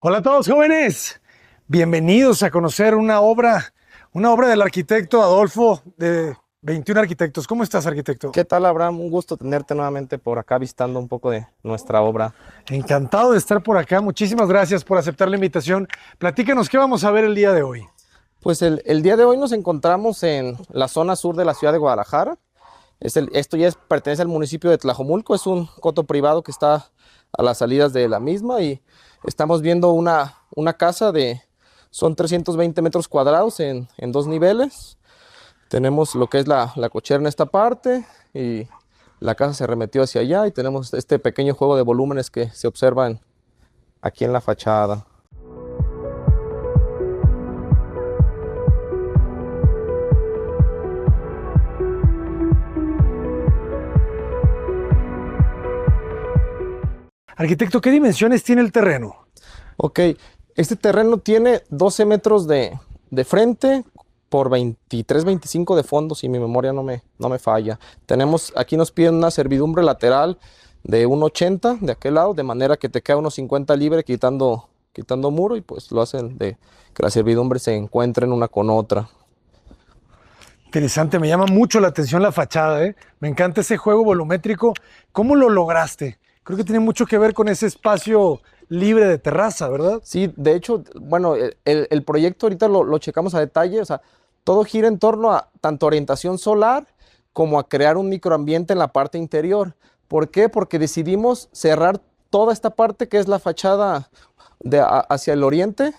Hola a todos jóvenes, bienvenidos a conocer una obra del arquitecto Adolfo de 21 Arquitectos. ¿Cómo estás, arquitecto? ¿Qué tal, Abraham? Un gusto tenerte nuevamente por acá visitando un poco de nuestra obra. Encantado de estar por acá. Muchísimas gracias por aceptar la invitación. Platícanos, ¿qué vamos a ver el día de hoy? Pues el día de hoy nos encontramos en la zona sur de la ciudad de Guadalajara. Esto ya pertenece al municipio de Tlajomulco, es un coto privado que está a las salidas de la misma y estamos viendo una casa son 320 metros cuadrados en dos niveles. Tenemos lo que es la cochera en esta parte y la casa se remetió hacia allá y tenemos este pequeño juego de volúmenes que se observan aquí en la fachada. Arquitecto, ¿qué dimensiones tiene el terreno? Ok, este terreno tiene 12 metros de frente por 23, 25 de fondo, si mi memoria no me falla. Aquí nos piden una servidumbre lateral de 1,80 de aquel lado, de manera que te queda unos 50 libre quitando muro y pues lo hacen de que las servidumbres se encuentren una con otra. Interesante, me llama mucho la atención la fachada, ¿eh? Me encanta ese juego volumétrico. ¿Cómo lo lograste? Creo que tiene mucho que ver con ese espacio libre de terraza, ¿verdad? Sí, de hecho, bueno, el proyecto ahorita lo checamos a detalle, o sea, todo gira en torno a tanto orientación solar como a crear un microambiente en la parte interior. ¿Por qué? Porque decidimos cerrar toda esta parte que es la fachada hacia el oriente,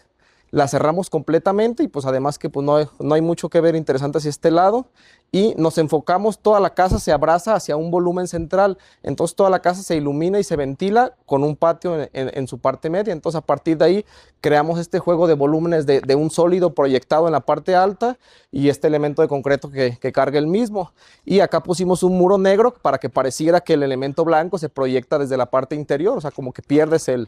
la cerramos completamente y pues además que pues no hay mucho que ver interesante hacia este lado y nos enfocamos, toda la casa se abraza hacia un volumen central, entonces toda la casa se ilumina y se ventila con un patio en su parte media, entonces a partir de ahí creamos este juego de volúmenes de un sólido proyectado en la parte alta y este elemento de concreto que carga el mismo, y acá pusimos un muro negro para que pareciera que el elemento blanco se proyecta desde la parte interior, o sea, como que pierdes el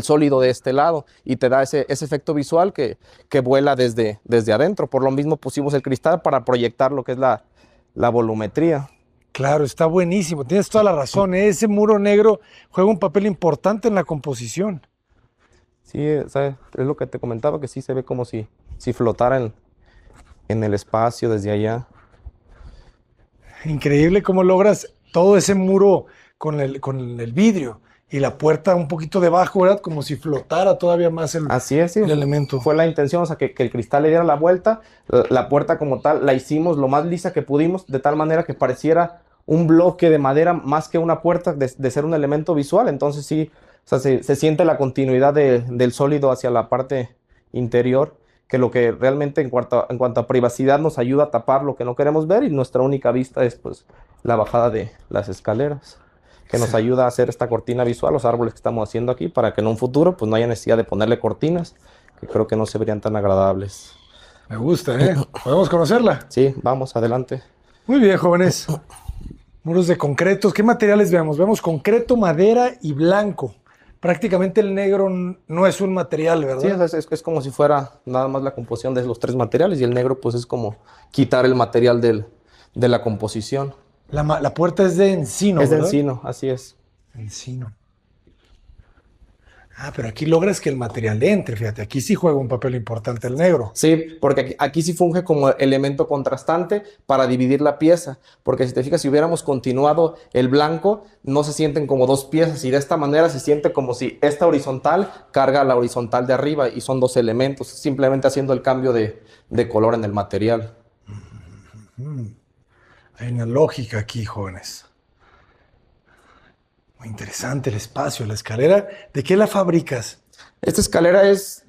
sólido de este lado y te da ese efecto visual que vuela desde adentro. Por lo mismo pusimos el cristal para proyectar lo que es la volumetría. Claro, está buenísimo, tienes toda la razón, ¿eh? Ese muro negro juega un papel importante en la composición. Sí, ¿sabes? Es lo que te comentaba, que sí se ve como si flotara en el espacio desde allá. Increíble cómo logras todo ese muro con el vidrio y la puerta un poquito debajo, ¿verdad? Como si flotara todavía más Así es, sí. el elemento. Fue la intención, o sea, que el cristal le diera la vuelta. La puerta como tal la hicimos lo más lisa que pudimos, de tal manera que pareciera un bloque de madera más que una puerta, de ser un elemento visual. Entonces sí, o sea, se siente la continuidad del sólido hacia la parte interior, que lo que realmente en cuanto a privacidad nos ayuda a tapar lo que no queremos ver, y nuestra única vista es pues la bajada de las escaleras, que nos ayuda a hacer esta cortina visual, los árboles que estamos haciendo aquí, para que en un futuro pues no haya necesidad de ponerle cortinas, que creo que no se verían tan agradables. Me gusta, ¿eh? ¿Podemos conocerla? Sí, vamos, adelante. Muy bien, jóvenes. Muros de concretos. ¿Qué materiales vemos? Vemos concreto, madera y blanco. Prácticamente el negro no es un material, Sí, ¿verdad? es como si fuera nada más la composición de los tres materiales, y el negro pues es como quitar el material de la composición. La puerta es de encino, Es de ¿verdad? encino, así es. Encino. Ah, pero aquí logras que el material entre, fíjate, aquí sí juega un papel importante el negro. Sí, porque aquí sí funge como elemento contrastante para dividir la pieza, porque si te fijas, si hubiéramos continuado el blanco, no se sienten como dos piezas, y de esta manera se siente como si esta horizontal carga a la horizontal de arriba y son dos elementos, simplemente haciendo el cambio de color en el material. Hay una lógica aquí, jóvenes. Muy interesante el espacio, la escalera. ¿De qué la fabricas? Esta escalera es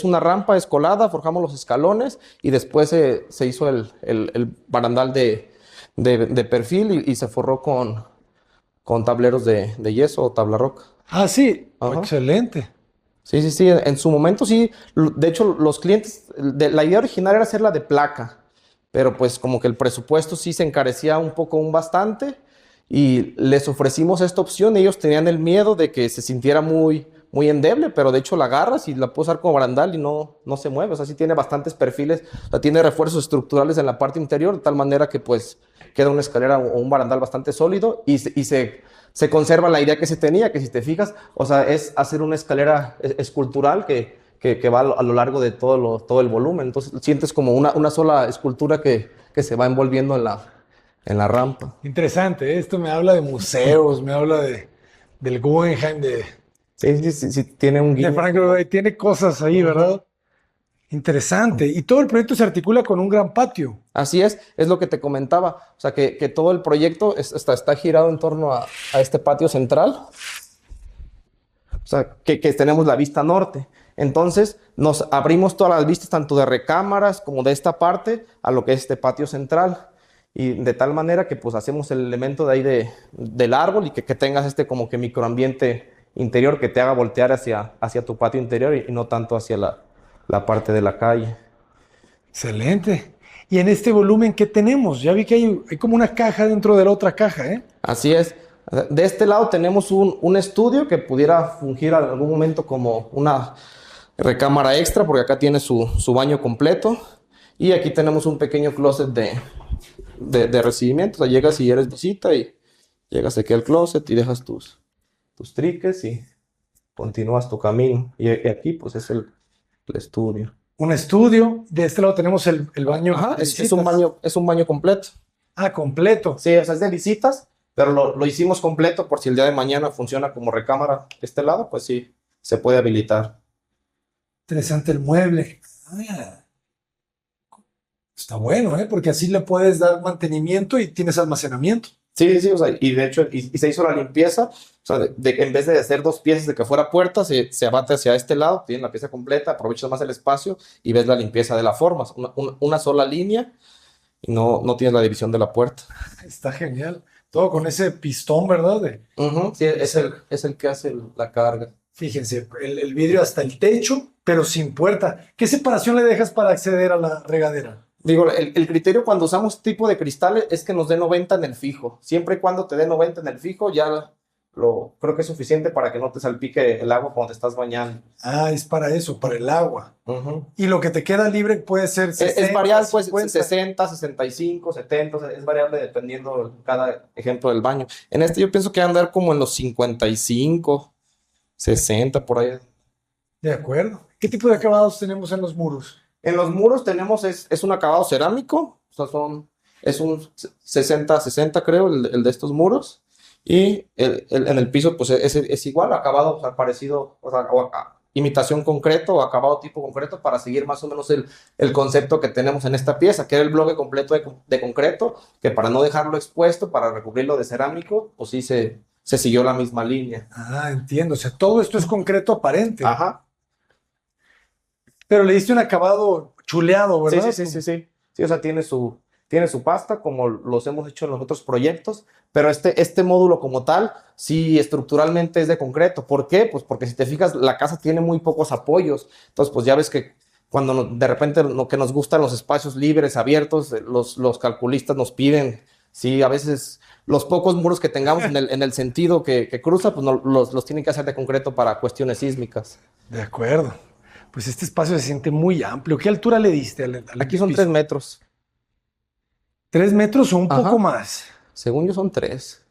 una rampa escolada, forjamos los escalones y después se hizo el barandal de perfil y se forró con tableros de yeso o tabla roca. Ah, sí. Ajá. Excelente. Sí, sí, sí, en su momento sí. De hecho, los clientes, la idea original era hacerla de placa, pero pues como que el presupuesto sí se encarecía un bastante, y les ofrecimos esta opción. Ellos tenían el miedo de que se sintiera muy, muy endeble, pero de hecho la agarras y la puedes usar como barandal y no se mueve. O sea, sí tiene bastantes perfiles, o sea, tiene refuerzos estructurales en la parte interior, de tal manera que pues queda una escalera o un barandal bastante sólido, y se se conserva la idea que se tenía, que si te fijas, o sea, es hacer una escalera escultural que va a lo largo de todo el volumen. Entonces sientes como una sola escultura que se va envolviendo en la rampa. Interesante, ¿eh? Esto me habla de museos, me habla del Guggenheim, Sí, sí, sí, sí, tiene un de guiño. Frank Lloyd Wright. Tiene cosas ahí, ¿verdad? Interesante. Y todo el proyecto se articula con un gran patio. Así es lo que te comentaba. O sea, que todo el proyecto está girado en torno a este patio central. O sea, que tenemos la vista norte. Entonces, nos abrimos todas las vistas, tanto de recámaras como de esta parte, a lo que es este patio central. Y de tal manera que pues hacemos el elemento de ahí del árbol y que tengas este como que microambiente interior que te haga voltear hacia tu patio interior y no tanto hacia la parte de la calle. Excelente. Y en este volumen, ¿qué tenemos? Ya vi que hay como una caja dentro de la otra caja, ¿eh? Así es. De este lado tenemos un estudio que pudiera fungir en algún momento como una recámara extra, porque acá tiene su baño completo. Y aquí tenemos un pequeño closet de recibimiento. O sea, llegas y eres visita y llegas aquí al closet y dejas tus triques y continúas tu camino. Y aquí pues es el estudio. Un estudio. De este lado tenemos el baño. Ajá, de es visitas. un baño completo. Ah, completo. Sí, o sea, es de visitas, pero lo hicimos completo por si el día de mañana funciona como recámara de este lado, pues sí, se puede habilitar. Interesante el mueble. Ah, está bueno, ¿eh? Porque así le puedes dar mantenimiento y tienes almacenamiento. Sí, sí, sí, o sea, y de hecho, y se hizo la limpieza, o sea, en vez de hacer dos piezas de que fuera puerta, se abate hacia este lado, tienes la pieza completa, aprovechas más el espacio y ves la limpieza de la forma, una sola línea y no tienes la división de la puerta. Está genial. Todo con ese pistón, ¿verdad? Ujú, sí, es el que hace la carga. Fíjense, el vidrio hasta el techo, pero sin puerta. ¿Qué separación le dejas para acceder a la regadera? Digo, el criterio cuando usamos este tipo de cristales es que nos dé 90 en el fijo. Siempre y cuando te dé 90 en el fijo, ya creo que es suficiente para que no te salpique el agua cuando te estás bañando. Ah, es para eso, para el agua. Ujú. Y lo que te queda libre puede ser 60, Es variable, pues 50. 60, 65, 70, o sea, es variable dependiendo cada ejemplo del baño. En este yo pienso que va a andar como en los 55, 60 por ahí. De acuerdo. ¿Qué tipo de acabados tenemos en los muros? En los muros tenemos, es un acabado cerámico, o sea, es un 60-60 creo, el de estos muros. Y en el piso, pues es igual, acabado, o sea, parecido, o sea, imitación concreto o acabado tipo concreto para seguir más o menos el concepto que tenemos en esta pieza, que era el bloque completo de concreto, que para no dejarlo expuesto, para recubrirlo de cerámico, pues sí se siguió la misma línea. Ah, entiendo. O sea, todo esto es concreto aparente. Ajá. Pero le diste un acabado chuleado, Sí, ¿verdad? sí, sí, sí, sí. Sí, o sea, tiene su pasta, como los hemos hecho en los otros proyectos, pero este módulo como tal, sí, estructuralmente es de concreto. ¿Por qué? Pues porque si te fijas, la casa tiene muy pocos apoyos. Entonces, pues ya ves que cuando de repente lo que nos gustan los espacios libres, abiertos, los calculistas nos piden, sí, a veces los pocos muros que tengamos en el sentido que cruza, pues los tienen que hacer de concreto para cuestiones sísmicas. De acuerdo. Pues este espacio se siente muy amplio. ¿Qué altura le diste al Aquí son piso? 3 metros. 3 metros o un Ajá. poco más. Según yo son 3.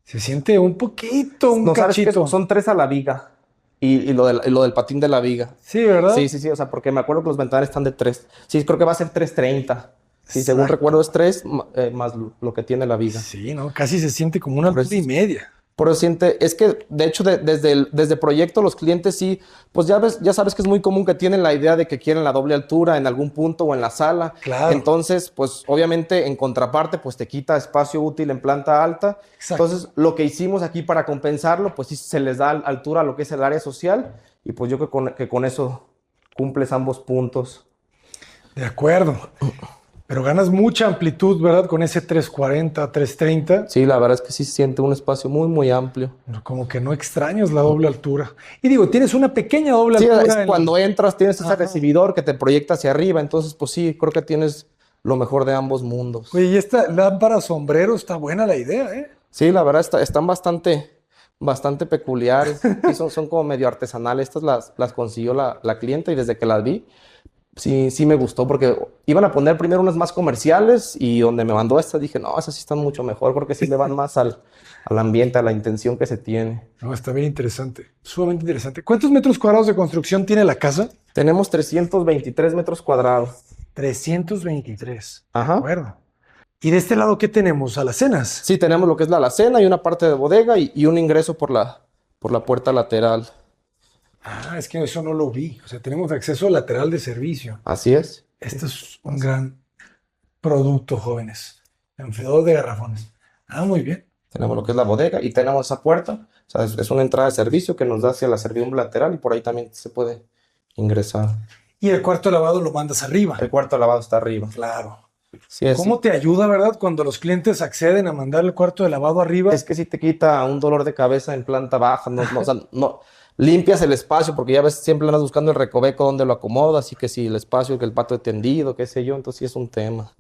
Se siente un poquito, un No, ¿sabes qué? cachito. Son 3 a la viga. Y lo del patín de la viga. Sí, ¿verdad? Sí, sí, sí. O sea, porque me acuerdo que los ventanales están de 3. Sí, creo que va a ser 330. Sí, según Exacto. recuerdo es 3 más lo que tiene la viga. Sí, ¿no? Casi se siente como una Por altura y eso- media. Por eso es que de hecho desde proyecto los clientes sí, pues ya sabes que es muy común que tienen la idea de que quieren la doble altura en algún punto o en la sala. Claro. Entonces, pues obviamente en contraparte, pues te quita espacio útil en planta alta. Exacto. Entonces, lo que hicimos aquí para compensarlo, pues sí se les da altura a lo que es el área social y pues yo creo que con eso cumples ambos puntos. De acuerdo. Pero ganas mucha amplitud, ¿verdad? Con ese 340, 330. Sí, la verdad es que sí se siente un espacio muy, muy amplio. Como que no extrañas la doble altura. Y digo, tienes una pequeña doble Sí, altura. es cuando entras tienes ese Ajá. recibidor que te proyecta hacia arriba, entonces pues sí, creo que tienes lo mejor de ambos mundos. Oye, y esta lámpara sombrero está buena la idea, ¿eh? Sí, la verdad están bastante peculiares, sí, son como medio artesanales, estas las consiguió la clienta y desde que las vi, sí, sí me gustó porque iban a poner primero unas más comerciales y donde me mandó estas dije, no, esas sí están mucho mejor porque sí le van más al ambiente, a la intención que se tiene. No, está bien interesante, sumamente interesante. ¿Cuántos metros cuadrados de construcción tiene la casa? Tenemos 323 metros cuadrados. 323. De Ajá. acuerdo. ¿Y de este lado qué tenemos? Alacenas. Sí, tenemos lo que es la alacena y una parte de bodega y un ingreso por la puerta lateral. Ah, es que eso no lo vi. O sea, tenemos acceso lateral de servicio. Así es. Este es un gran producto, jóvenes. Enfriador de garrafones. Ah, muy bien. Tenemos lo que es la bodega y tenemos esa puerta. O sea, es una entrada de servicio que nos da hacia la servidumbre lateral y por ahí también se puede ingresar. Y el cuarto de lavado lo mandas arriba. El cuarto de lavado está arriba. Claro. Sí, es, ¿Cómo te ayuda, verdad, cuando los clientes acceden a mandar el cuarto de lavado arriba? es que sí te quita un dolor de cabeza en planta baja. O sea, no, limpias el espacio porque ya ves, siempre andas buscando el recoveco donde lo acomodas. Así que si el espacio, que el patio tendido, qué sé yo, entonces sí es un tema.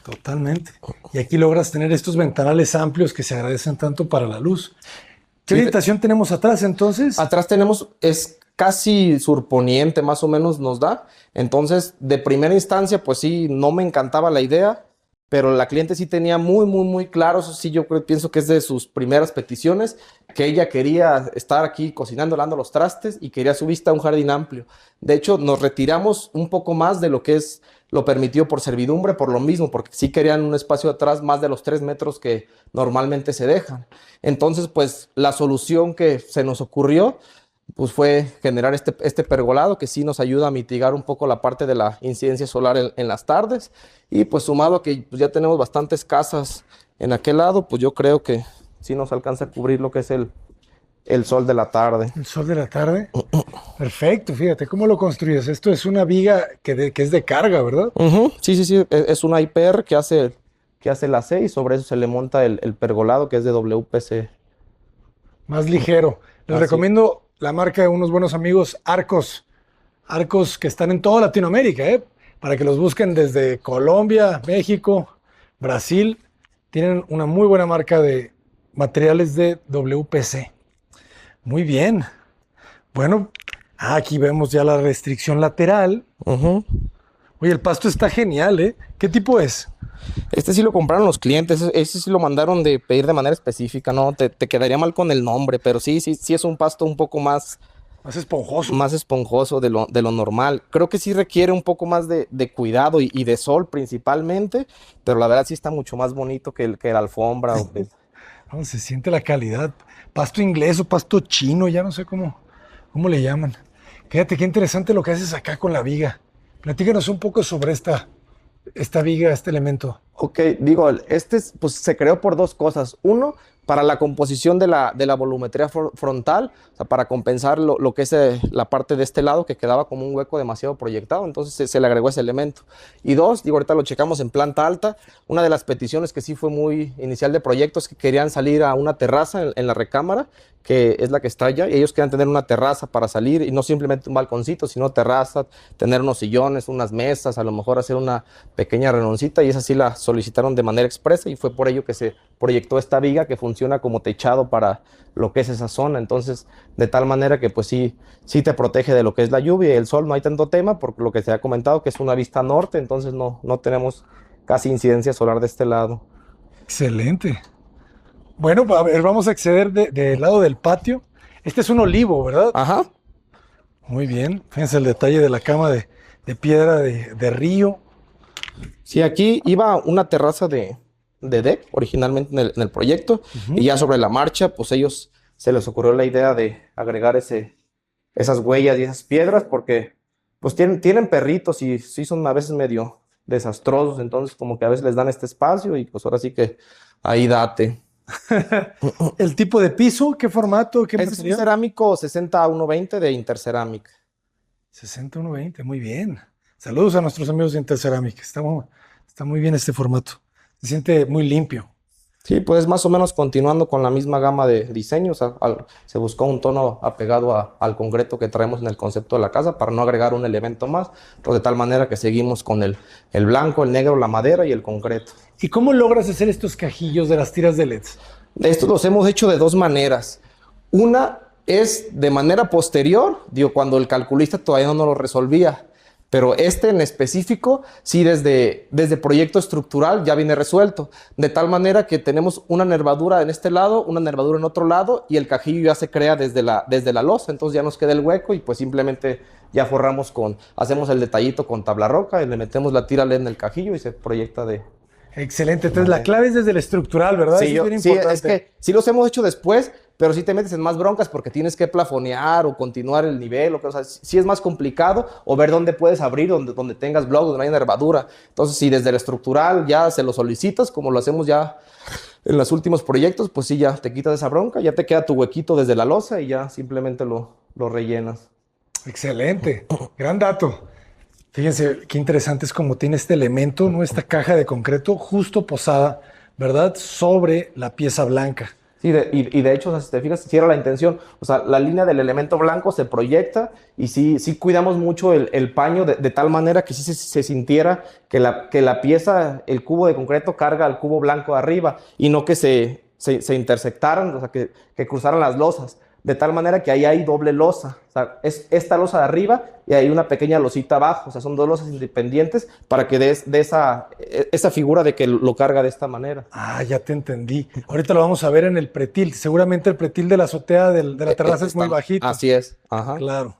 Totalmente. Y aquí logras tener estos ventanales amplios que se agradecen tanto para la luz. ¿Qué Sí, orientación tenemos atrás entonces? atrás tenemos, es casi surponiente más o menos nos da. Entonces, de primera instancia, pues sí, no me encantaba la idea, pero la cliente sí tenía muy claro, eso sí, pienso que es de sus primeras peticiones, que ella quería estar aquí cocinando, lavando los trastes y quería su vista a un jardín amplio. De hecho, nos retiramos un poco más de lo que es lo permitido por servidumbre, por lo mismo, porque sí querían un espacio atrás más de los 3 metros que normalmente se dejan. Entonces, pues la solución que se nos ocurrió pues fue generar este pergolado que sí nos ayuda a mitigar un poco la parte de la incidencia solar en las tardes y pues sumado a que pues, ya tenemos bastantes casas en aquel lado, pues yo creo que sí nos alcanza a cubrir lo que es el sol de la tarde. El sol de la tarde. Perfecto, fíjate, ¿cómo lo construyes? Esto es una viga que es de carga, ¿verdad? Ujú, sí, sí, sí, es una IPR que hace la C y sobre eso se le monta el pergolado que es de WPC. Más ligero. Les Así. recomiendo la marca de unos buenos amigos, Arcos. Arcos que están en toda Latinoamérica, ¿eh? Para que los busquen desde Colombia, México, Brasil. Tienen una muy buena marca de materiales de WPC. Muy bien. Bueno, aquí vemos ya la restricción lateral. Ujú. Oye, el pasto está genial, ¿eh? ¿Qué tipo es? Este sí lo compraron los clientes, ese sí lo mandaron de pedir de manera específica, ¿no? Te quedaría mal con el nombre, pero sí, sí, sí es un pasto un poco Más esponjoso. más esponjoso de lo normal. Creo que sí requiere un poco más de cuidado y de sol principalmente, pero la verdad sí está mucho más bonito que la alfombra. No, se siente la calidad. Pasto inglés o pasto chino, ya no sé cómo le llaman. Fíjate qué interesante lo que haces acá con la viga. Platícanos un poco sobre esta viga, este elemento. Ok, digo, pues se creó por dos cosas. Uno, para la composición de la volumetría frontal, o sea, para compensar lo que es la parte de este lado que quedaba como un hueco demasiado proyectado, entonces se le agregó ese elemento. Y dos, digo, ahorita lo checamos en planta alta, una de las peticiones que sí fue muy inicial de proyecto es que querían salir a una terraza en la recámara, que es la que está allá, y ellos querían tener una terraza para salir, y no simplemente un balconcito, sino terraza, tener unos sillones, unas mesas, a lo mejor hacer una pequeña renoncita, y esa sí la solicitaron de manera expresa, y fue por ello que se proyectó esta viga que funciona como techado para lo que es esa zona, entonces de tal manera que pues sí te protege de lo que es la lluvia y el sol, no hay tanto tema, por lo que se ha comentado que es una vista norte, entonces no tenemos casi incidencia solar de este lado. Excelente. Bueno, a ver, vamos a acceder del lado del patio. Este es un olivo, ¿verdad? Ajá. Muy bien. Fíjense el detalle de la cama de piedra de río. Sí, aquí iba una terraza de deck originalmente en el proyecto y ya sobre la marcha, pues ellos se les ocurrió la idea de agregar esas huellas y esas piedras porque pues tienen perritos y sí son a veces medio desastrosos, entonces como que a veces les dan este espacio y pues ahora sí que ahí date. El tipo de piso, ¿qué formato? ¿Qué Este es un material? cerámico 60-120 de Interceramic. 6120, muy bien. Saludos a nuestros amigos de Interceramic. Está muy bien este formato. Se siente muy limpio. Sí, pues más o menos continuando con la misma gama de diseños, se buscó un tono apegado al concreto que traemos en el concepto de la casa para no agregar un elemento más, pues de tal manera que seguimos con el blanco, el negro, la madera y el concreto. ¿Y cómo logras hacer estos cajillos de las tiras de LEDs? Estos los hemos hecho de dos maneras. Una es de manera posterior, digo, cuando el calculista todavía no nos lo resolvía, Pero este en específico, sí, desde proyecto estructural ya viene resuelto. De tal manera que tenemos una nervadura en este lado, una nervadura en otro lado, y el cajillo ya se crea desde la losa. Entonces ya nos queda el hueco y pues simplemente ya forramos hacemos el detallito con tabla roca y le metemos la tira LED en el cajillo y se proyecta de... Excelente. Entonces, la clave es desde el estructural, ¿verdad? Sí, Eso es bien importante. es que sí los hemos hecho después, pero sí te metes en más broncas porque tienes que plafonear o continuar el nivel, o sea, sí es más complicado, o ver dónde puedes abrir, donde tengas blog, donde hay nervadura. Entonces, si desde el estructural ya se lo solicitas, como lo hacemos ya en los últimos proyectos, pues sí, ya te quitas esa bronca, ya te queda tu huequito desde la losa y ya simplemente lo rellenas. Excelente. Gran dato. Fíjense qué interesante es como tiene este elemento, ¿no? Esta caja de concreto justo posada, ¿verdad? Sobre la pieza blanca. Sí, y de hecho, o sea, si te fijas, si era la intención, o sea, la línea del elemento blanco se proyecta y sí cuidamos mucho el paño de tal manera que sí se sintiera que la pieza, el cubo de concreto carga al cubo blanco de arriba y no que se intersectaran, o sea, que cruzaran las losas. De tal manera que ahí hay doble losa, o sea, es esta losa de arriba y hay una pequeña losita abajo, o sea, son dos losas independientes para que des esa figura de que lo carga de esta manera. Ah, ya te entendí. Ahorita lo vamos a ver en el pretil. Seguramente el pretil de la azotea de la terraza es muy bajito. Así es. Ajá. Claro.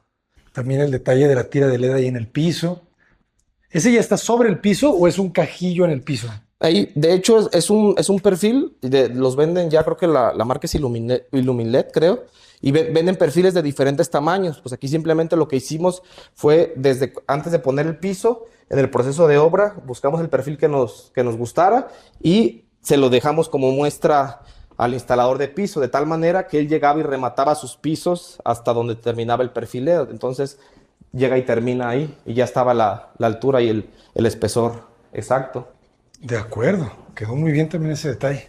También el detalle de la tira de LED ahí en el piso. ¿Ese ya está sobre el piso o es un cajillo en el piso? Ahí, de hecho, es un perfil, los venden ya, creo que la marca es Illuminled, creo, y venden perfiles de diferentes tamaños. Pues aquí simplemente lo que hicimos fue, desde antes de poner el piso, en el proceso de obra, buscamos el perfil que nos gustara y se lo dejamos como muestra al instalador de piso, de tal manera que él llegaba y remataba sus pisos hasta donde terminaba el perfileo. Entonces llega y termina ahí y ya estaba la altura y el espesor exacto. De acuerdo, quedó muy bien también ese detalle.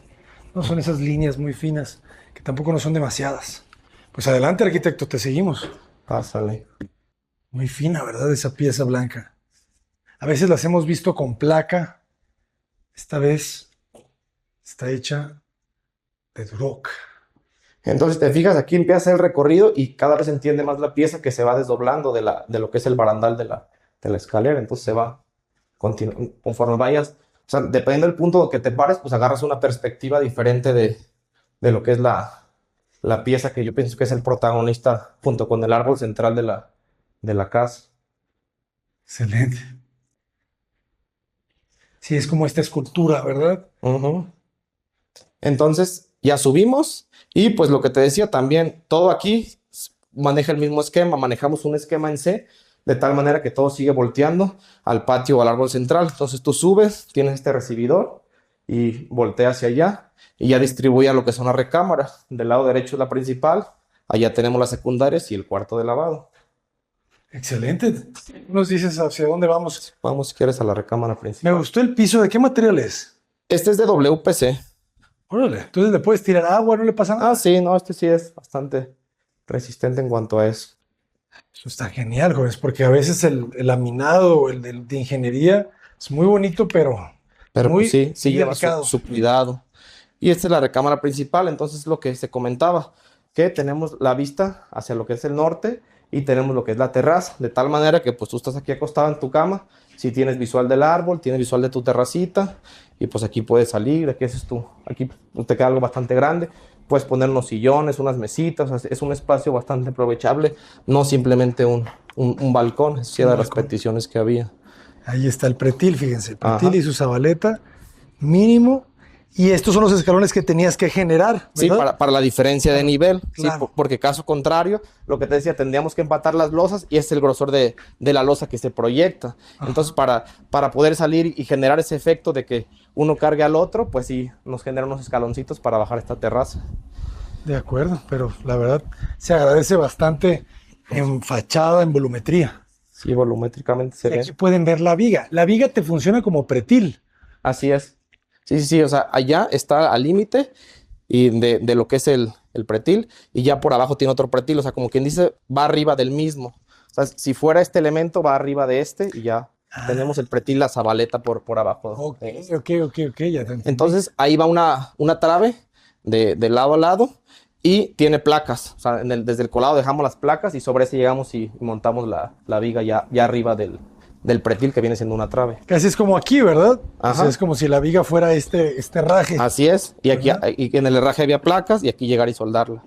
No son esas líneas muy finas, que tampoco no son demasiadas. Pues adelante, arquitecto, te seguimos. Pásale. Muy fina, ¿verdad? Esa pieza blanca. A veces las hemos visto con placa. Esta vez está hecha de Duroc. Entonces te fijas, aquí empieza el recorrido y cada vez se entiende más la pieza que se va desdoblando de lo que es el barandal de la escalera. Entonces se va conforme vayas. O sea, dependiendo del punto que te pares, pues agarras una perspectiva diferente de lo que es la pieza que yo pienso que es el protagonista junto con el árbol central de la casa. Excelente. Sí, es como esta escultura, ¿verdad? Uh-huh. Entonces ya subimos y pues lo que te decía también, todo aquí maneja el mismo esquema, manejamos un esquema en C de tal manera que todo sigue volteando al patio o al árbol central. Entonces tú subes, tienes este recibidor y voltea hacia allá y ya distribuye a lo que son las recámaras. Del lado derecho es la principal, allá tenemos las secundarias y el cuarto de lavado. Excelente. ¿Nos dices hacia dónde vamos? Vamos si quieres a la recámara principal. Me gustó el piso. ¿De qué material es? Este es de WPC. Órale, entonces le puedes tirar agua, no le pasa nada. Ah, sí, no, este sí es bastante resistente en cuanto a eso. Eso está genial, jóvenes, porque a veces el laminado o de ingeniería es muy bonito, pero muy Pues sí lleva delicado. su cuidado. Y esta es la recámara principal, entonces lo que se comentaba, que tenemos la vista hacia lo que es el norte y tenemos lo que es la terraza, de tal manera que pues tú estás aquí acostado en tu cama, si tienes visual del árbol, tienes visual de tu terracita y pues aquí puedes salir, aquí haces tú, aquí te queda algo bastante grande, puedes poner unos sillones, unas mesitas, o sea, es un espacio bastante aprovechable, no simplemente un balcón, esa sí era de las peticiones que había. Ahí está el pretil, fíjense, el pretil Ajá. y su zabaleta mínimo. Y estos son los escalones que tenías que generar, Sí, ¿verdad? para la diferencia de nivel, Claro. sí, porque caso contrario, lo que te decía, tendríamos que empatar las losas y es el grosor de la losa que se proyecta. Entonces, para poder salir y generar ese efecto de que uno cargue al otro, pues sí, nos genera unos escaloncitos para bajar esta terraza. De acuerdo, pero la verdad se agradece bastante en fachada, en volumetría. Sí, volumétricamente se Y ve. aquí pueden ver la viga. La viga te funciona como pretil. Así es. Sí, o sea, allá está al límite y de lo que es el pretil y ya por abajo tiene otro pretil, o sea, como quien dice, va arriba del mismo. O sea, si fuera este elemento, va arriba de este y ya tenemos el pretil, la zabaleta por abajo. Ok, ya te entendí. Entonces ahí va una trave de lado a lado y tiene placas. O sea, desde el colado dejamos las placas y sobre ese llegamos y montamos la viga ya arriba del del pretil que viene siendo una trave. Casi es como aquí, ¿verdad? Ajá. O sea, es como si la viga fuera este herraje. Así es, y aquí Ajá. y en el herraje había placas y aquí llegar y soldarla.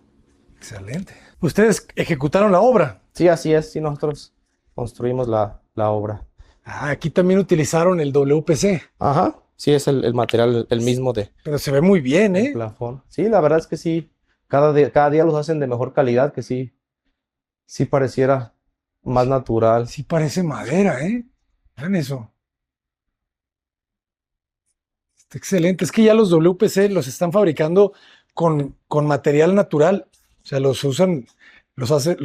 Excelente. Ustedes ejecutaron la obra. Sí, así es, sí, nosotros construimos la obra. Ah, aquí también utilizaron el WPC, Ajá, sí, es el material el mismo pero se ve muy bien, del ¿eh? plafón. Sí, la verdad es que sí, cada día los hacen de mejor calidad, que sí, sí pareciera más natural. Sí parece madera, ¿eh? Vean eso. Está excelente. Es que ya los WPC los están fabricando con material natural. O sea, los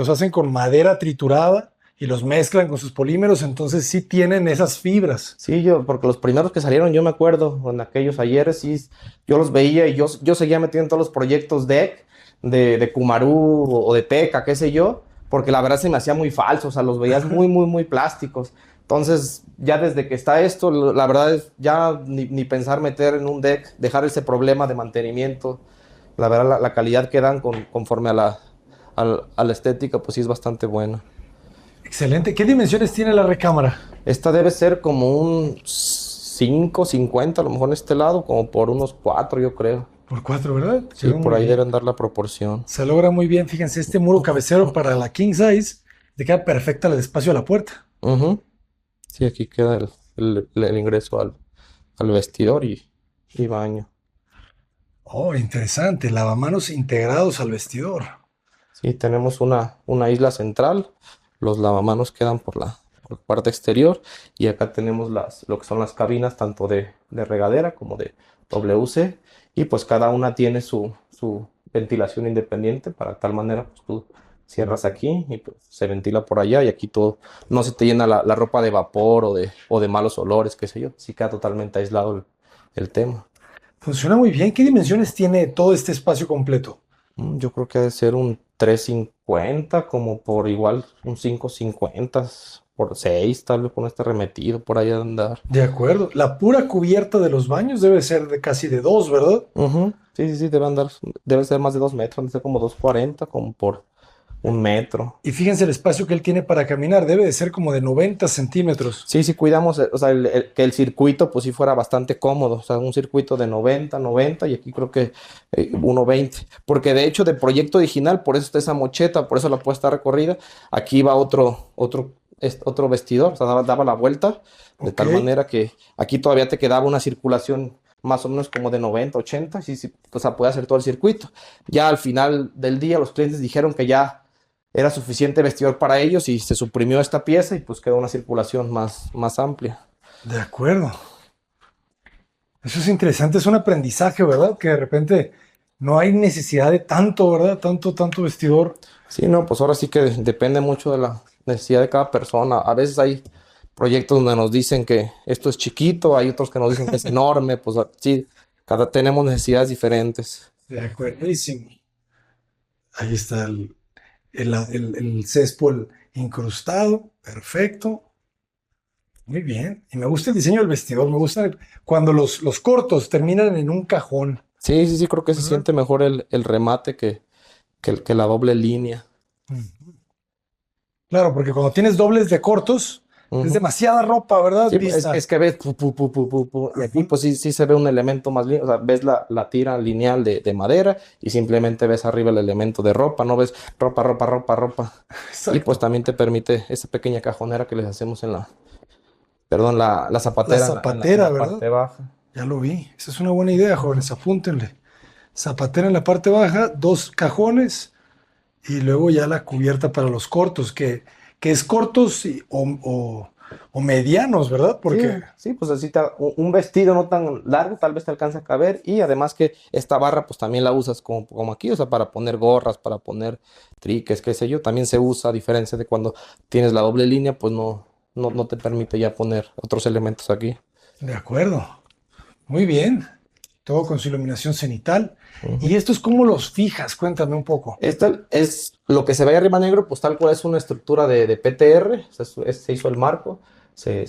hacen con madera triturada y los mezclan con sus polímeros, entonces sí tienen esas fibras. Sí, porque los primeros que salieron, yo me acuerdo, en aquellos ayeres, sí, yo los veía y yo seguía metido en todos los proyectos de Kumaru o de Peka, qué sé yo, porque la verdad se me hacía muy falso, o sea, los veías muy, muy, muy plásticos. Entonces, ya desde que está esto, la verdad es ya ni pensar meter en un deck, dejar ese problema de mantenimiento. La verdad, la calidad que dan conforme a la estética, pues sí es bastante buena. Excelente. ¿Qué dimensiones tiene la recámara? Esta debe ser como un 5,50 a lo mejor en este lado, como por unos 4 yo creo. Por 4, ¿verdad? Sí, Quedó por muy ahí bien. deben dar la proporción. Se logra muy bien. Fíjense, este muro cabecero para la king size le queda perfecta el espacio a la puerta. Ujú. Sí, aquí queda el ingreso al vestidor y baño. Oh, interesante. Lavamanos integrados al vestidor. Sí, tenemos una isla central. Los lavamanos quedan por la parte exterior. Y acá tenemos lo que son las cabinas, tanto de regadera como de WC. Y pues cada una tiene su ventilación independiente. Para tal manera, pues tú cierras aquí y pues, se ventila por allá. Y aquí todo, no se te llena la ropa de vapor o de malos olores, qué sé yo. Sí queda totalmente aislado el tema. Funciona muy bien. ¿Qué dimensiones tiene todo este espacio completo? Yo creo que ha de ser un 350 como por igual un 550 por 6 tal vez con este remetido, por ahí ha de andar. De acuerdo. La pura cubierta de los baños debe ser de casi de 2, ¿verdad? Ujú. Sí, sí, sí, debe ser más de 2 metros, debe ser como 240 como por 1 metro. Y fíjense el espacio que él tiene para caminar. Debe de ser como de 90 centímetros. Sí, sí, cuidamos, o sea, que el circuito pues sí fuera bastante cómodo, o sea, un circuito de 90 y aquí creo que 120, porque de hecho de proyecto original, por eso está esa mocheta, por eso la puesta recorrida, aquí va otro vestidor, o sea, daba la vuelta, de Ok. tal manera que aquí todavía te quedaba una circulación más o menos como de 90, 80, sí, sí, o sea, puede hacer todo el circuito. Ya al final del día los clientes dijeron que ya era suficiente vestidor para ellos y se suprimió esta pieza y pues quedó una circulación más amplia. De acuerdo. Eso es interesante. Es un aprendizaje, ¿verdad? Que de repente no hay necesidad de tanto, ¿verdad? Tanto vestidor. Sí, no, pues ahora sí que depende mucho de la necesidad de cada persona. A veces hay proyectos donde nos dicen que esto es chiquito, hay otros que nos dicen que es enorme, pues sí, tenemos necesidades diferentes. De acuerdísimo. Ahí está el céspol incrustado. Perfecto. Muy bien. Y me gusta el diseño del vestidor. Me gusta cuando los cortos terminan en un cajón. Sí, sí, sí, creo que se ¿Verdad? siente mejor el remate que la doble línea. Mm. Claro, porque cuando tienes dobles de cortos, es Ujú. demasiada ropa, ¿verdad? Sí, es, Vista. es que ves, y aquí Ajá. pues sí, sí se ve un elemento más lineal, o sea, ves la tira lineal de madera y simplemente ves arriba el elemento de ropa, no ves ropa, ropa, ropa, ropa. Y pues Exacto. también te permite esa pequeña cajonera que les hacemos perdón, la La zapatera en zapatera, la ¿verdad? parte baja. Ya lo vi. Esa es una buena idea, jóvenes. Apúntenle. Zapatera en la parte baja, dos cajones y luego ya la cubierta para los cortos, que es cortos o medianos, ¿verdad? Sí, Porque, sí, pues así un vestido no tan largo, tal vez te alcanza a caber y además que esta barra pues también la usas como aquí, o sea, para poner gorras, para poner triques, qué sé yo, también se usa a diferencia de cuando tienes la doble línea, pues no te permite ya poner otros elementos aquí. de acuerdo. Muy bien. Todo con su iluminación cenital. Ujú. ¿Y estos cómo los fijas? Cuéntame un poco. Esta es lo que se ve ahí arriba negro, pues tal cual es una estructura de PTR, o sea, se hizo el marco, se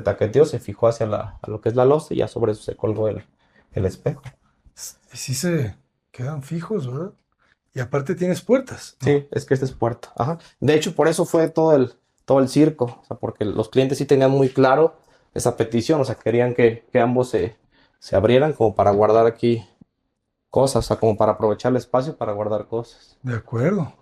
taqueteó, se fijó a lo que es la losa y ya sobre eso se colgó el espejo. Y sí se quedan fijos, ¿verdad? Y aparte tienes puertas, ¿no? Sí, es que este es puerta. Ajá. De hecho, por eso fue todo todo el circo, o sea, porque los clientes sí tenían muy claro esa petición, o sea, querían que ambos se abrieran como para guardar aquí cosas, o sea, como para aprovechar el espacio para guardar cosas. De acuerdo.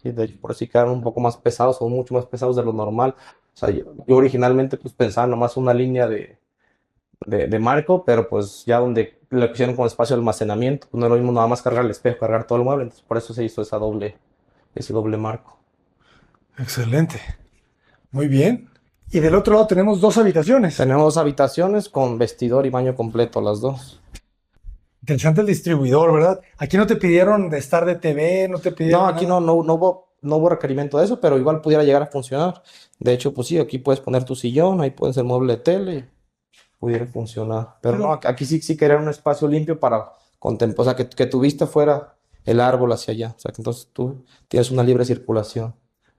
Sí, de hecho, por eso sí quedaron un poco más pesados, son mucho más pesados de lo normal. O sea, yo originalmente pues pensaba nomás una línea de marco, pero pues ya donde lo pusieron con espacio de almacenamiento, pues no es lo mismo nada más cargar el espejo, cargar todo el mueble, entonces por eso se hizo ese doble marco. Excelente. Muy bien. Y del otro lado tenemos dos habitaciones. Tenemos 2 habitaciones con vestidor y baño completo, las dos. Interesante el distribuidor, ¿verdad? Aquí no te pidieron de estar de TV, no te No, pidieron aquí nada. no hubo requerimiento de eso, pero igual pudiera llegar a funcionar. De hecho, pues sí, aquí puedes poner tu sillón, ahí puede ser mueble de tele, pudiera funcionar. Pero no, Pero aquí sí quería un espacio limpio para contemplar, o sea, que tu vista fuera el árbol hacia allá. O sea, que entonces tú tienes una libre circulación.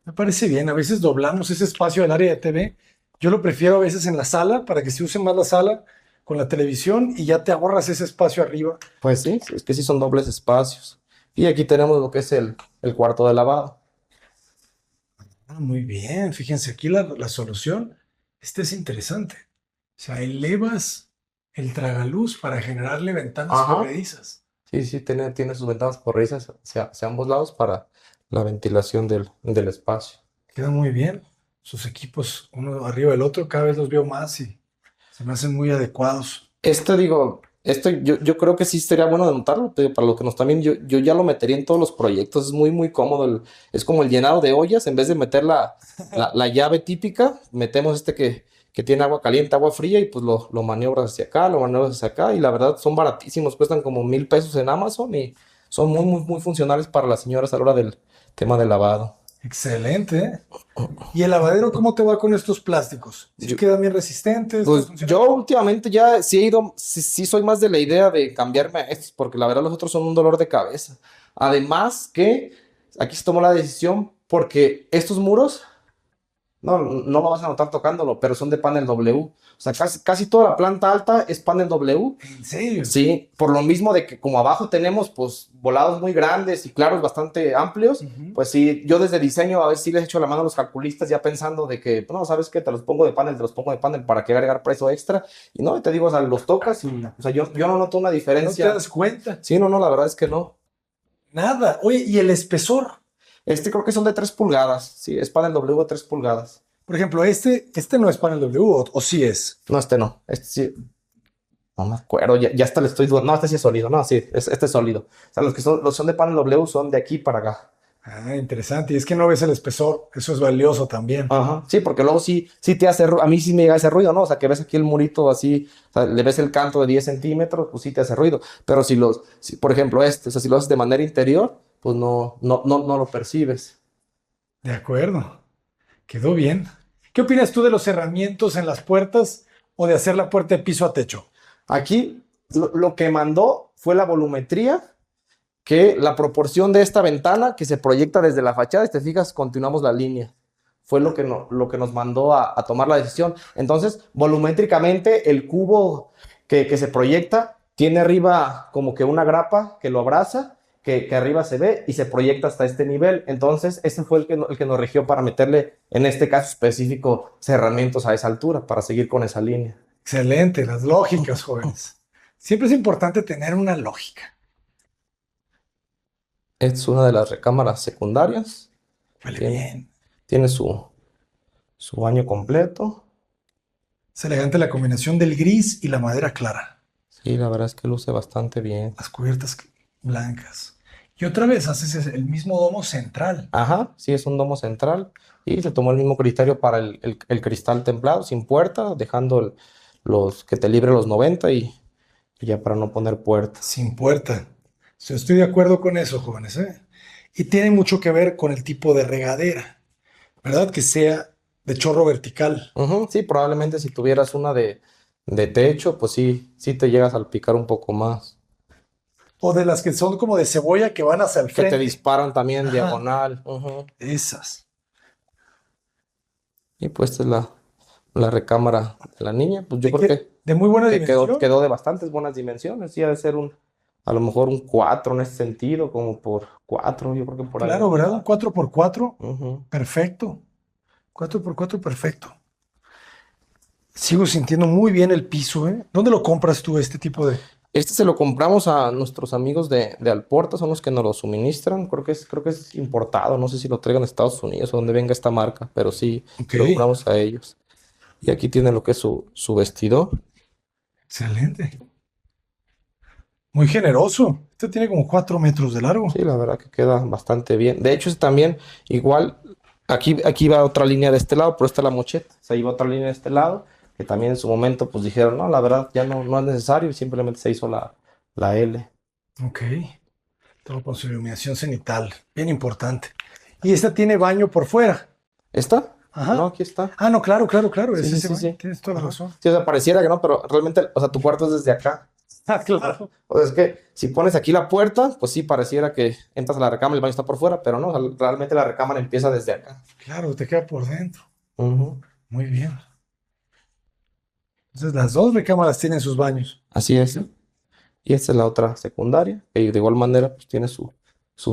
me parece bien. A veces doblamos ese espacio del área de TV. Yo lo prefiero a veces en la sala para que se use más la sala con la televisión y ya te ahorras ese espacio arriba. Pues sí, es que sí son dobles espacios. Y aquí tenemos lo que es el cuarto de lavado. Ah, muy bien. Fíjense aquí la solución. Este es interesante. O sea, elevas el tragaluz para generarle ventanas Ajá. corredizas. Sí, tiene sus ventanas corredizas hacia ambos lados para la ventilación del espacio. Queda muy bien. Sus equipos, uno arriba del otro, cada vez los veo más y se me hacen muy adecuados. Yo creo que sí sería bueno de notarlo, te digo, para los que nos también, yo ya lo metería en todos los proyectos, es muy cómodo, es como el llenado de ollas, en vez de meter la llave típica, metemos que tiene agua caliente, agua fría, y pues lo maniobras hacia acá, lo maniobras hacia acá, y la verdad son baratísimos, cuestan como 1,000 pesos en Amazon, y son muy funcionales para las señoras a la hora del tema de lavado. Excelente, ¿eh? ¿Y el lavadero cómo te va con estos plásticos? ¿Sí Yo, quedan bien resistentes? ¿Está Pues yo funcionando? últimamente ya sí he ido, sí soy más de la idea de cambiarme a estos, porque la verdad los otros son un dolor de cabeza. Además que aquí se tomó la decisión porque estos muros, no lo vas a notar tocándolo, pero son de panel W. O sea, casi toda la planta alta es panel W. ¿En serio? Sí, por lo mismo de que como abajo tenemos pues volados muy grandes y claros bastante amplios, Ujú. pues sí, yo desde diseño a veces sí les echo la mano a los calculistas ya pensando de que, no, ¿sabes qué? Te los pongo de panel para que agregar precio extra. Y no, te digo, o sea, los tocas y, o sea, yo no noto una ¿No te diferencia. das cuenta? Sí, no, la verdad es que no. Nada. Oye, ¿y el espesor? Creo que son de 3 pulgadas, sí, es panel W de 3 pulgadas. Por ejemplo, este no es panel W, o sí es. No, no, este sí, no me acuerdo, ya hasta le estoy dudando. No, este sí es sólido. No, sí, este es sólido. O sea, los son de panel W son de aquí para acá. Ah, interesante. Y es que no ves el espesor. Eso es valioso también. Ajá. Sí, porque luego sí te hace a mí sí me llega ese ruido, ¿no? O sea, que ves aquí el murito así, o sea, le ves el canto de 10 centímetros, pues sí te hace ruido. Pero por ejemplo, o sea, si lo haces de manera interior, pues no lo percibes. De acuerdo. Quedó bien. ¿Qué opinas tú de los cerramientos en las puertas o de hacer la puerta de piso a techo? Aquí lo que mandó fue la volumetría, que la proporción de esta ventana que se proyecta desde la fachada, y te fijas, continuamos la línea. Fue lo que nos mandó a tomar la decisión. Entonces, volumétricamente, el cubo que se proyecta tiene arriba como que una grapa que lo abraza, que arriba se ve y se proyecta hasta este nivel. Entonces, ese fue el que nos rigió para meterle, en este caso específico, cerramientos a esa altura, para seguir con esa línea. Excelente, las lógicas, jóvenes. Siempre es importante tener una lógica. Es una de las recámaras secundarias. Huele Tiene, bien. tiene su baño completo. Es elegante la combinación del gris y la madera clara. Sí, la verdad es que luce bastante bien. Las cubiertas blancas. Y otra vez haces el mismo domo central. Ajá, sí, es un domo central y se tomó el mismo criterio para el cristal templado, sin puerta, dejando los que te libre los 90 y ya para no poner puerta. Sin puerta. Sí, estoy de acuerdo con eso, jóvenes, ¿eh? Y tiene mucho que ver con el tipo de regadera, ¿verdad? Que sea de chorro vertical. Ujú, sí, probablemente si tuvieras una de techo, pues sí te llegas a salpicar un poco más. O de las que son como de cebolla que van hacia el Que te frente. disparan también en Ajá, diagonal. Ujú. esas. Y pues esta es la recámara de la niña. Pues yo De, creo de muy buena que quedó, dimensión. quedó de bastantes buenas dimensiones. Sí, ha de ser a lo mejor un 4 en ese sentido, como por 4 yo creo que por ahí. Claro, ¿verdad? Un 4x4. Ujú. Perfecto. 4x4, perfecto. Sigo sintiendo muy bien el piso, ¿eh? ¿Dónde lo compras tú este tipo de...? Este se lo compramos a nuestros amigos de Alporta, son los que nos lo suministran. Creo que es importado, no sé si lo traigan de Estados Unidos o donde venga esta marca, pero sí, Ok, se lo compramos a ellos. Y aquí tiene lo que es su vestidor. excelente. Muy generoso. Este tiene como 4 metros de largo. Sí, la verdad que queda bastante bien. De hecho, es también igual, aquí va otra línea de este lado, pero está la mocheta. O sea, iba otra línea de este lado, que también en su momento pues dijeron, no, la verdad ya no es necesario y simplemente se hizo la L. Ok. Todo con su iluminación cenital. Bien importante. Y esta tiene baño por fuera. ¿Está? No, Ajá. aquí está. Ah, no, claro, claro, claro. Sí, Es sí, ese sí, baño. sí. Tienes toda la Ajá. razón. Sí, o sea, pareciera que no, pero realmente, o sea, tu cuarto es desde acá. Ah, claro. O sea, es que si pones aquí la puerta, pues sí, pareciera que entras a la recámara y el baño está por fuera, pero no, o sea, realmente la recámara empieza desde acá. Claro, te queda por dentro. Ujú. Muy bien. Entonces las dos recámaras tienen sus baños. Así es. Y esta es la otra secundaria, que de igual manera pues tiene su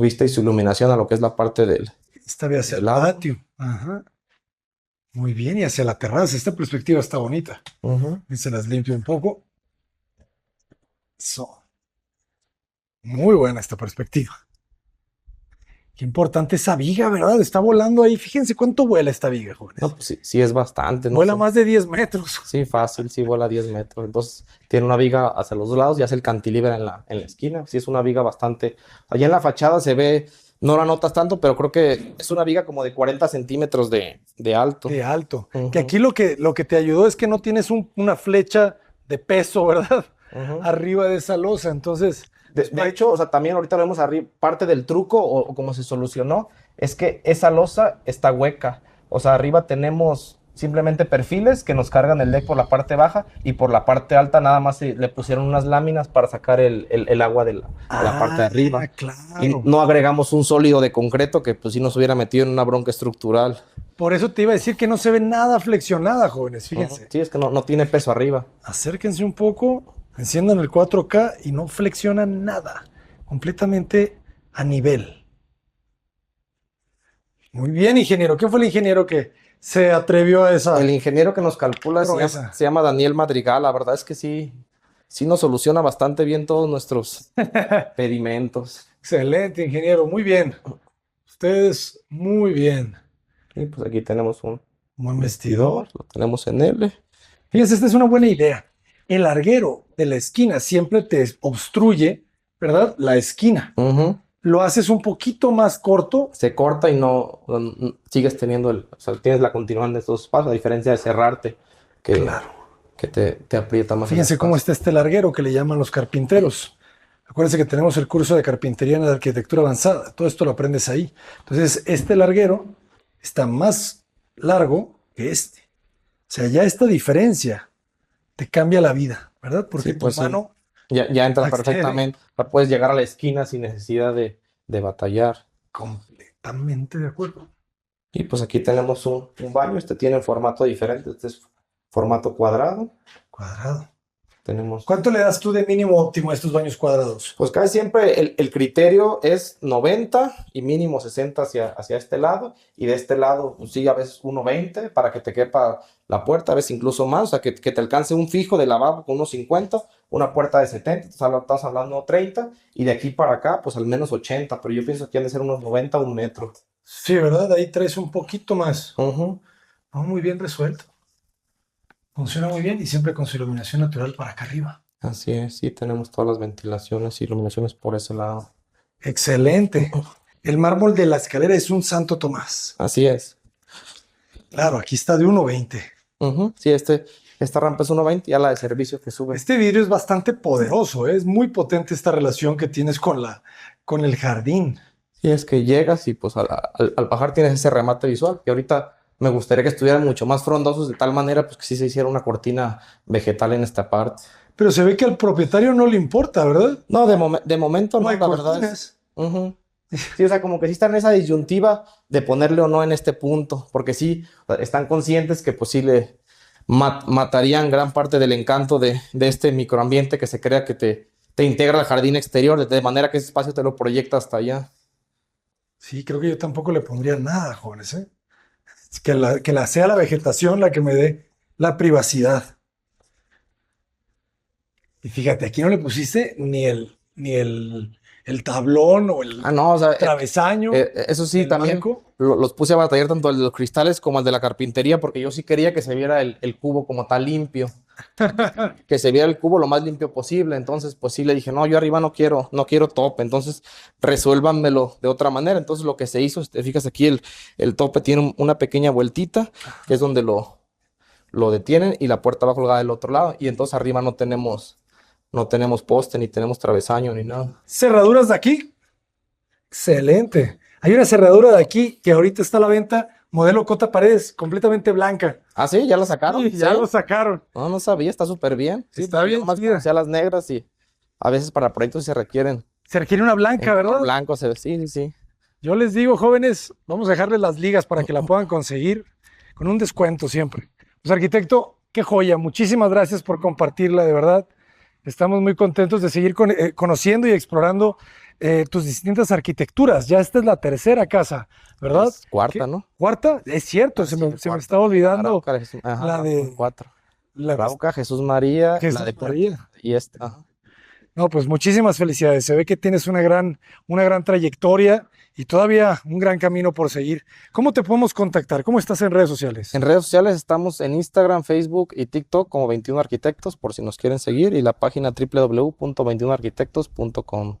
vista y su iluminación a lo que es la parte Esta ve hacia del el lado. patio. Ajá. Muy bien. Y hacia la terraza. Esta perspectiva está bonita. Ujú. Y se las limpio un poco. So, muy buena esta perspectiva. Qué importante esa viga, ¿verdad? Está volando ahí. Fíjense cuánto vuela esta viga, No, jóvenes. pues sí, sí es bastante, no Vuela sé. más de 10 metros. Sí, fácil, sí vuela 10 metros. Entonces tiene una viga hacia los dos lados y hace el cantilever en la esquina. Sí es una viga bastante... Allá en la fachada se ve, no la notas tanto, pero creo que es una viga como de 40 centímetros de alto. De alto. Que Ujú, aquí lo que te ayudó es que no tienes una flecha de peso, ¿verdad? ujú. Arriba de esa losa. Entonces, De, pues, de hecho, o sea, también ahorita vemos arriba, parte del truco o cómo se solucionó, es que esa losa está hueca. O sea, arriba tenemos simplemente perfiles que nos cargan el deck por la parte baja y por la parte alta nada más le pusieron unas láminas para sacar el agua a la parte de arriba. Y claro. no agregamos un sólido de concreto que pues sí nos hubiera metido en una bronca estructural. Por eso te iba a decir que no se ve nada flexionada, jóvenes. Ujú. Fíjense. Sí, es que no tiene peso arriba. Acérquense un poco, enciendan el 4K y no flexionan nada. Completamente a nivel. Muy bien, ingeniero. ¿Quién fue el ingeniero que se atrevió a El esa ingeniero que nos calcula se llama, proeza? se llama Daniel Madrigal. La verdad es que sí nos soluciona bastante bien todos nuestros pedimentos. Excelente, ingeniero. Muy bien. Ustedes, muy bien. Y pues aquí tenemos un Buen vestidor. vestidor, lo tenemos en L. Fíjense, esta es una buena idea. El larguero de la esquina siempre te obstruye, ¿verdad? La esquina. Ujú. Lo haces un poquito más corto. Se corta y sigues teniendo o sea, tienes la continuidad de estos espacios, a diferencia de cerrarte, que, Claro. que te aprieta más el Fíjense cómo espacio. está este larguero que le llaman los carpinteros. Acuérdense que tenemos el curso de carpintería en la arquitectura avanzada. Todo esto lo aprendes ahí. Entonces, este larguero está más largo que este. O sea, ya esta diferencia te cambia la vida, ¿verdad? Sí, Porque tu pues sí. mano Ya entra accede perfectamente. Puedes llegar a la esquina sin necesidad de batallar. completamente de acuerdo. Y pues aquí tenemos un baño. Este tiene un formato diferente. Este es formato cuadrado. Cuadrado. Tenemos. ¿Cuánto le das tú de mínimo óptimo a estos baños cuadrados? Pues casi siempre el criterio es 90 y mínimo 60 hacia este lado. Y de este lado, pues sí, a veces 1,20 para que te quepa la puerta, a veces incluso más. O sea, que te alcance un fijo de lavabo con unos 50, una puerta de 70, estás hablando 30. Y de aquí para acá, pues al menos 80. Pero yo pienso que han de ser unos 90 un metro. Sí, ¿verdad? Ahí traes un poquito más. Ujú. No, muy bien resuelto. Funciona muy bien y siempre con su iluminación natural para acá arriba. Así es, sí, tenemos todas las ventilaciones y iluminaciones por ese lado. Excelente. El mármol de la escalera es un Santo Tomás. Así es. Claro, aquí está de 1.20. Ujú. Sí, esta rampa es 1,20 y a la de servicio que sube. Este vidrio es bastante poderoso, ¿eh? Es muy potente esta relación que tienes con el jardín. Sí, es que llegas y pues al bajar tienes ese remate visual, que ahorita me gustaría que estuvieran mucho más frondosos de tal manera pues que sí se hiciera una cortina vegetal en esta parte. Pero se ve que al propietario no le importa, ¿verdad? No, de momento No no, hay la verdad es. cortinas. Ujú. Sí, o sea, como que sí están en esa disyuntiva de ponerle o no en este punto, porque sí, o sea, están conscientes que pues sí le matarían gran parte del encanto de este microambiente que se crea que te integra al jardín exterior, de manera que ese espacio te lo proyecta hasta allá. Sí, creo que yo tampoco le pondría nada, jóvenes, ¿eh? Que sea la vegetación la que me dé la privacidad. Y fíjate, aquí no le pusiste el tablón o el Ah, no, o sea, travesaño eso sí, del también banco. los puse a batallar tanto el de los cristales como el de la carpintería, porque yo sí quería que se viera el cubo como tal limpio, que se viera el cubo lo más limpio posible. Entonces, pues sí le dije, no, yo arriba no quiero tope, entonces resuélvanmelo de otra manera. Entonces, lo que se hizo, te fijas aquí, el tope tiene una pequeña vueltita, que es donde lo detienen, y la puerta va colgada del otro lado, y entonces arriba no tenemos poste, ni tenemos travesaño, ni nada. Cerraduras de aquí. Excelente. Hay una cerradura de aquí que ahorita está a la venta, modelo Cota Paredes, completamente blanca. Ah, sí, ya lo sacaron. Sí, ya ¿Sí? lo sacaron. No, no sabía, está súper bien. Sí, Está bien más chida. conocía las negras, y a veces para proyectos se requieren Se requiere una blanca, en color ¿verdad? blanco, sí, sí, sí. Yo les digo, jóvenes, vamos a dejarles las ligas para que la puedan conseguir con un descuento siempre. Pues arquitecto, qué joya. Muchísimas gracias por compartirla, de verdad. Estamos muy contentos de seguir conociendo y explorando tus distintas arquitecturas. Ya esta es la tercera casa, ¿verdad? Es cuarta, ¿Qué? ¿no? ¿Cuarta? Es cierto, Ah, se sí, me cuarta. estaba olvidando Arauca, ajá, la de cuatro. la Arauca, Jesús María, Jesús la de María. y este. Ajá. No, pues muchísimas felicidades. Se ve que tienes una gran trayectoria y todavía un gran camino por seguir. ¿Cómo te podemos contactar? ¿Cómo estás en redes sociales? En redes sociales estamos en Instagram, Facebook y TikTok como 21 Arquitectos, por si nos quieren seguir, y la página www.21arquitectos.com.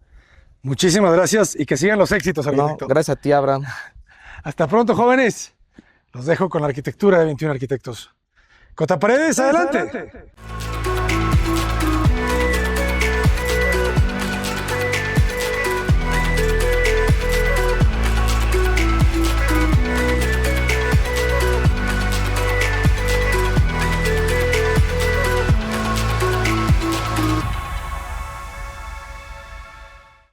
Muchísimas gracias y que sigan los éxitos, No, arquitecto. gracias a ti, Abraham. Hasta pronto, jóvenes. Los dejo con la arquitectura de 21 Arquitectos. Cota Paredes, adelante.